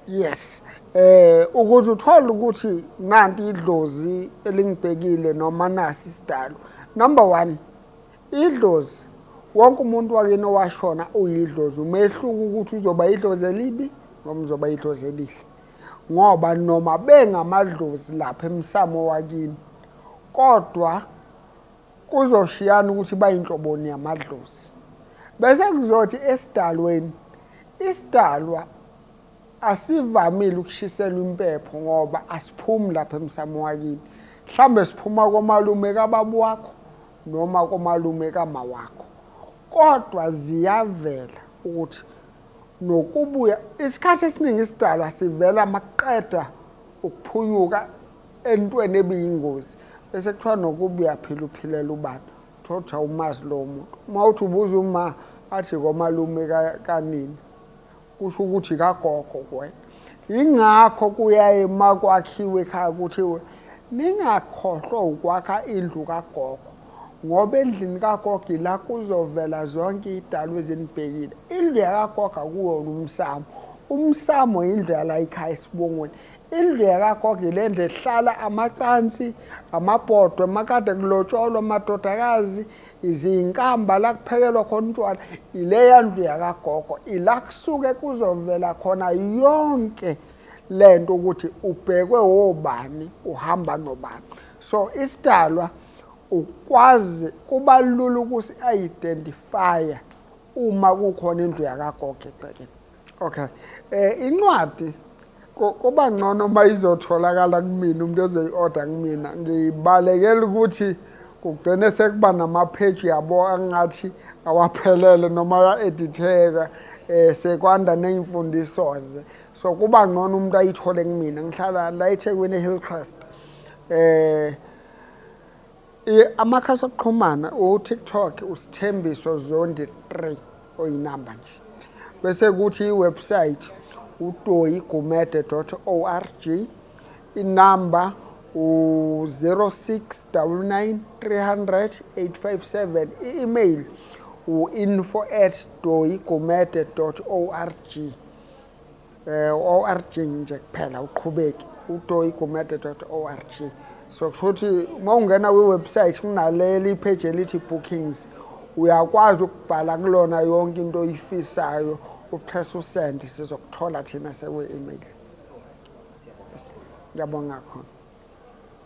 Yes. Ukuthi uthole ukuthi nanti idlozi elingibhekile noma nasi isidalo. Number 1, idlozi wonke umuntu wakini owashona uyidlozi. Umehluko ukuthi uzoba idlozi elibi noma uzoba idlozi elihle. Ngoba noma bengamadlozi lapha emsamo wakini, kodwa kuzoshiyana ukuthi bayinhloboni yamadlozi. Bese kuzothi esidalweni, isidalwa asivamile ukushiselwa impepho ngoba asiphumi lapha emsamo wakini. Mhlambe siphuma komalume kababa wakho noma komalume kama wakho. Kodwa ziyavela ukuthi nokubuya isikhathi esiningi isidalwa sivela maqeda ukuphunyuka entweni ebiyingozi. Bese kuthiwa nokubuya phela uphilela ubani. Thothi awumazi lo muntu. Mawuthi ubuza uma athi komalume kanini. Kusho ukuthi kagogo kwena. Ingakho kuyaye makwakhiwe ekhaya kuthiwe ningakhohlwa ukwakha indlu kagogo. Ngoba endlini kagogo ila kuzovela zonke idalwa ezinibhekile. Indlu yakagogo akuwona umsamo. Umsamo indlu yala ekhaya esibongweni. Indlu yakagogo ile ndlu ehlala amacansi, amabhodwe, makade kulotsholwa amadodakazi, izinkamba la kuphekelwa khona utshwala. Ileya ndlu yakagogo. Ila kusuke kuzovela khona yonke lento ukuthi ubhekwe obani, uhamba nobani. So isidalwa ukwazi kubalula ukuthi identify uma kukhona indlu yakagogo egcekeni. Okay. Incwadi kuba ngcono mayizotholakala kumina umuntu ozoyi-order kumina. Ngibalekela ukuthi kugcine sekuba nama-page yabo angathi awaphelele noma aya-editheka sekwanda ney'mfundiso-ze. So kuba ngcono umuntu ayithole kumina. Ngihlala la eThekwini eHillcrest. Amakhasi okuxhumana uTikTok uSithembiso Zondi 3 oyinamba nje. Bese kuthi iwebsite udoyigumede.org, inamba u-0699 300 857, i-email u-info@doyigumede.org. ORG nje kuphela uqhubeki udoyigumede.org. So kusho ukuthi uma ungena kwiwebsite kunaleli page elithi bookings, uyakwazi ukubhala kulona yonke into oyifisayo, upress usend, sizokuthola thina sekwe-email. Ngiyabonga kakhulu.